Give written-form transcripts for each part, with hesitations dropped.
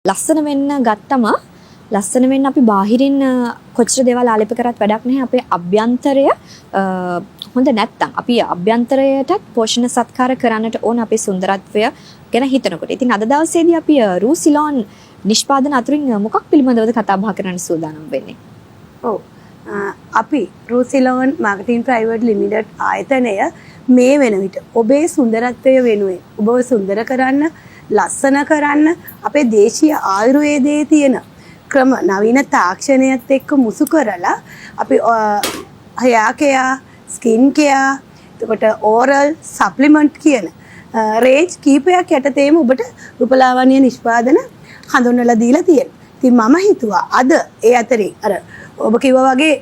ලස්සන වෙන්න ගත්තම ලස්සන වෙන්න අපි බාහිරින් කොච්චර දේවල් ආලේප කරත් වැඩක් නැහැ. අපේ අභ්‍යන්තරය හොඳ නැත්තම් අපි අභ්‍යන්තරයටත් පෝෂණ සත්කාර කරන්නට ඕන අපේ සුන්දරත්වය ගැන හිතනකොට. ඉතින් අද දවසේදී අපි රූසිලෝන් නිෂ්පාදන අතුරින් මොකක් පිළිබඳවද කතා බහ කරන්න සූදානම් වෙන්නේ? ඔව්. අපි රූසිලෝන් මාකටිං ප්‍රයිවට් ලිමිටඩ් ආයතනය මේ වෙන විට ඔබේ සුන්දරත්වය වෙනුවෙන් ඔබව සුන්දර කරන්න, ලස්සන කරන්න අපේ දේශීය ආයුර්වේදයේ තියෙන ක්‍රම නවීන තාක්ෂණයත් එක්ක මුසු කරලා අපි hair care, skin care, එතකොට oral supplement කියන රේන්ජ් කීපයක් යටතේම ඔබට රූපලාවන්‍ය නිෂ්පාදන හඳුන්වලා දීලා තියෙනවා. ඉතින් මම හිතුවා අද ඒ අතරේ අර ඔබ කිව්වා වගේ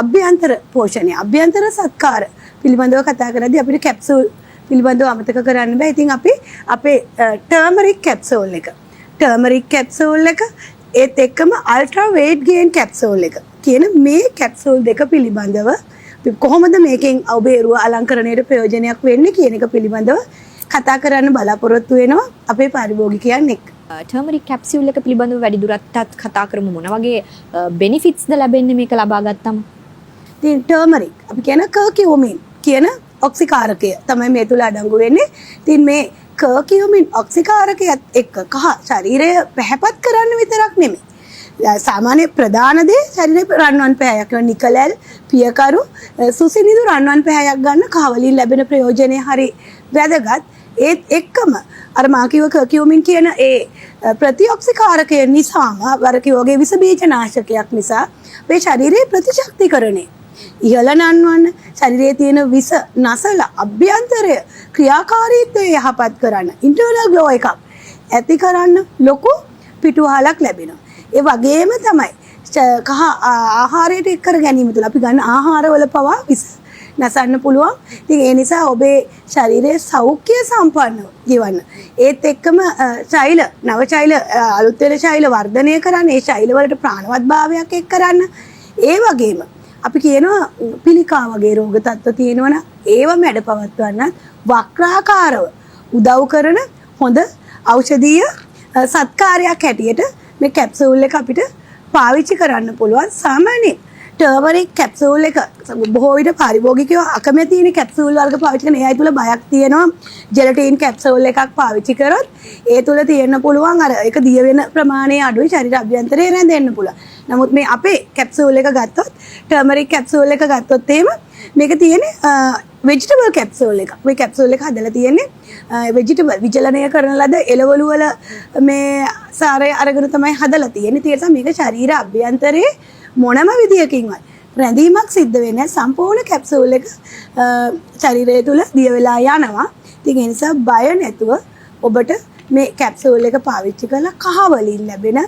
අභ්‍යන්තර පෝෂණය, අභ්‍යන්තර සත්කාර පිළිබඳව කතා කරද්දී අපිට කැප්සූල් පිළිබඳව අමතක කරන්න බෑ. ඉතින් අපි අපේ ටර්මරික් කැප්සූල් එක ඒත් එක්කම අල්ට්‍රා වේට් ගේන් කැප්සූල් එක කියන මේ කැප්සූල් දෙක පිළිබඳව කොහොමද මේකෙන් ඔබේ රුව අලංකරණයට ප්‍රයෝජනයක් වෙන්නේ කියන එක පිළිබඳව කතා කරන්න බලාපොරොත්තු වෙනවා අපේ පරිභෝගිකයන් එක්ක. ටර්මරික් කැප්සියුල් එක පිළිබඳව වැඩි දුරටත් කතා කරමු. මොන වගේ බෙනිෆිට්ස්ද ලැබෙන්නේ මේක ලබා ගත්තම? ඉතින් ටර්මරික් අපි කියන කර්කියුමින් කියන ඔක්සිකාරකය තමයි මේ තුල අඩංගු වෙන්නේ. ඉතින් මේ කර්කියුමින් ඔක්සිකාරකයත් එක්ක කහ ශරීරය පැහැපත් කරන්න විතරක් නෙමෙයි. සාමාන්‍ය ප්‍රධාන දේ ශරීරේ රන්වන් පැහැයක් වෙන නිකලල්, පියකරු, සුසිනිදු රන්වන් පැහැයක් ගන්න කහ වලින් ලැබෙන ප්‍රයෝජනේ හරි වැදගත්. ඒත් එක්කම අර මා කිව්ව කර්කියුමින් කියන ඒ ප්‍රතිඔක්සිකාරකය නිසාම අර කිව්වගේ විස බීජ නාශකයක් නිසා මේ ශරීරයේ ප්‍රතිශක්තිකරණය ඉහළ නන්වන්න, ශරීරයේ තියෙන විස නැසලා අභ්‍යන්තරය ක්‍රියාකාරීත්වය යහපත් කරන්න, ඉන්ටර්නල් ග්ලෝ එකක් ඇති කරන්න ලොකු පිටුවහලක් ලැබෙනවා. ඒ වගේම තමයි කහ ආහාරයට එක් කර ගැනීම තුළ අපි ගන්න ආහාරවල පවා විස නැසන්න පුළුවන්. ඉතින් ඒ නිසා ඔබේ ශරීරයේ සෞඛ්‍ය සම්පන්නව ජීවන්න. ඒත් එක්කම ශෛල, නව ශෛල, අලුත් වෙන ශෛල වර්ධනය කරන්න, ඒ ශෛල වලට ප්‍රාණවත් භාවයක් එක් කරන්න. ඒ වගේම අපි කියනවා පිළිකා වගේ රෝග තත්ත්ව තියෙනවනම් ඒව මැඩ පවත්වන්නත් වක්‍රාකාරව උදව් කරන හොඳ ඖෂධීය සත්කාරයක් හැටියට මේ කැප්සූල් එක අපිට පාවිච්චි කරන්න පුළුවන්. සාමාන්‍යයෙන් ටර්මරික් කැප්සූල් එක බොහෝ විට පරිභෝගිකයෝ අකමැති වෙන කැප්සූල් වර්ග පාවිච්චි කරන. ඒයි තුල බයක් තියෙනවා. ජෙලටින් කැප්සූල් එකක් පාවිච්චි කරොත් ඒ තුල තියෙන්න පුළුවන් අර ඒක දිය වෙන ප්‍රමාණය අඩුයි, ශරීර අභ්‍යන්තරේ රැඳෙන්න පුළුවන්. නමුත් මේ අපේ කැප්සූල් එක ගත්තොත්, ටර්මරික් කැප්සූල් එක ගත්තොත් එහෙම මේක තියෙන්නේ වෙජිටබල් කැප්සූල් එක. මේ කැප්සූල් එක හදලා තියෙන්නේ වෙජිටබල් විචලනය කරන ලද එළවලු වල මේ සාරය අරගෙන තමයි හදලා තියෙන්නේ. ඒ නිසා මේක ශරීර අභ්‍යන්තරේ මොනම විදියකින්වත් රැඳීමක් සිද්ධ වෙන්නේ නැහැ. සම්පූර්ණ කැප්සූල් එක ශරීරය තුල දිය වෙලා යනවා. ඉතින් ඒ නිසා බය නැතුව ඔබට මේ කැප්සූල් එක පාවිච්චි කරලා කහ වලින් ලැබෙන,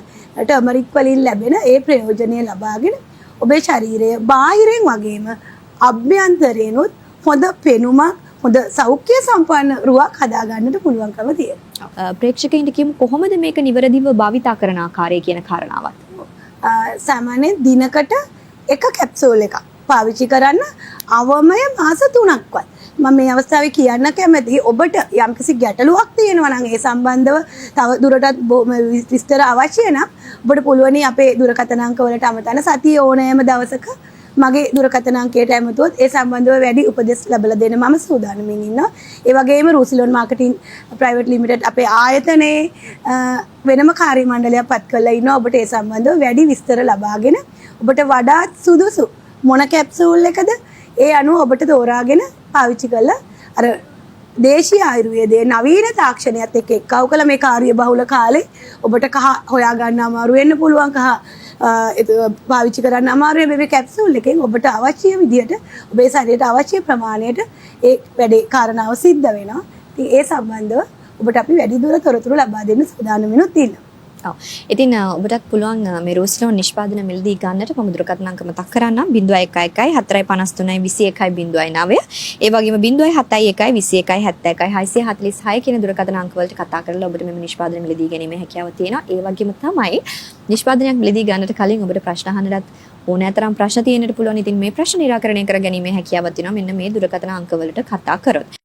ටර්මරික් වලින් ලැබෙන ඒ ප්‍රයෝජනය ලබාගෙන ඔබේ ශරීරය බාහිරින් වගේම අභ්‍යන්තරේනොත් හොඳ පෙනුමක්, හොඳ සෞඛ්‍ය සම්පන්න රුවක් හදා ගන්නට පුළුවන්කම තියෙනවා. ප්‍රේක්ෂකයින්ට කියමු කොහොමද මේක නිවැරදිව භාවිතා කරන ආකාරය කියන කාරණාවත්. සාමාන්‍යයෙන් දිනකට එක කැප්සූල් එකක් පාවිච්චි කරන්න අවමය මාස 3ක්වත්. මම මේ අවස්ථාවේ කියන්න කැමතියි ඔබට යම්කිසි ගැටලුවක් තියෙනවා නම් ඒ සම්බන්ධව තව දුරටත් විස්තර අවශ්‍ය නම් ඔබට පුළුවන් අපේ දුරකථන අංක වලට අමතන සතියේ ඕනෑම දවසක මගේ දුරකථන අංකයට ඇමතුවොත් ඒ සම්බන්ධව වැඩි උපදෙස් ලැබලා දෙන්න මම සූදානම්ින් ඉන්නවා. ඒ වගේම රූසිලෝන් මාකටිං ප්‍රයිවට් ලිමිටඩ් අපේ ආයතනයේ වෙනම කාර්ය මණ්ඩලයක් පත් කරලා ඉන්නවා. ඔබට ඒ සම්බන්ධව වැඩි විස්තර ලබාගෙන ඔබට වඩාත් සුදුසු මොන කැප්සූල් එකද ඒ අනුව ඔබට තෝරාගෙන පාවිච්චි කරලා අර දේශීය ආයුර්වේදයේ නවීන තාක්ෂණයත් එක්ක එක්කව කළ මේ කාර්ය බහුල කාලේ ඔබට කහ හොයා ගන්න අමාරු වෙන්න පුළුවන්. කහ පාවිච්චි කරන්න අමාරුයි. මේ කැප්සූල් එකෙන් ඔබට අවශ්‍ය විදියට ඔබේ ශරීරයට අවශ්‍ය ප්‍රමාණයට ඒ වැඩේ කාරණාව සිද්ධ වෙනවා. ඉතින් ඒ සම්බන්ධව ඔබට අපි වැඩි දුර තොරතුරු ලබා දෙන්න සූදානම් වෙනුත් ඉන්නවා. ඔව්. ඉතින් ඔබටත් පුළුවන් මේ රූසිලෝන් නිෂ්පාදන මිලදී ගන්නට මම දුරකථන අංක මතක් කරන්නම් 0111 453 21 09. ඒ වගේම 071 21 71 646 කියන දුරකථන අංක වලට කතා කරලා ඔබට මේ නිෂ්පාදන මිලදී ගැනීමේ හැකියාව තියෙනවා. ඒ වගේම තමයි නිෂ්පාදනයක් මිලදී ගන්නට කලින් ඔබට ප්‍රශ්න අහන්නත් ඕනෑතරම් ප්‍රශ්න තියෙන්නට පුළුවන්. ඉතින් මේ ප්‍රශ්න निराකරණය කර ගැනීමේ හැකියාව තියෙනවා මෙන්න මේ දුරකථන අංක වලට කතා කරොත්.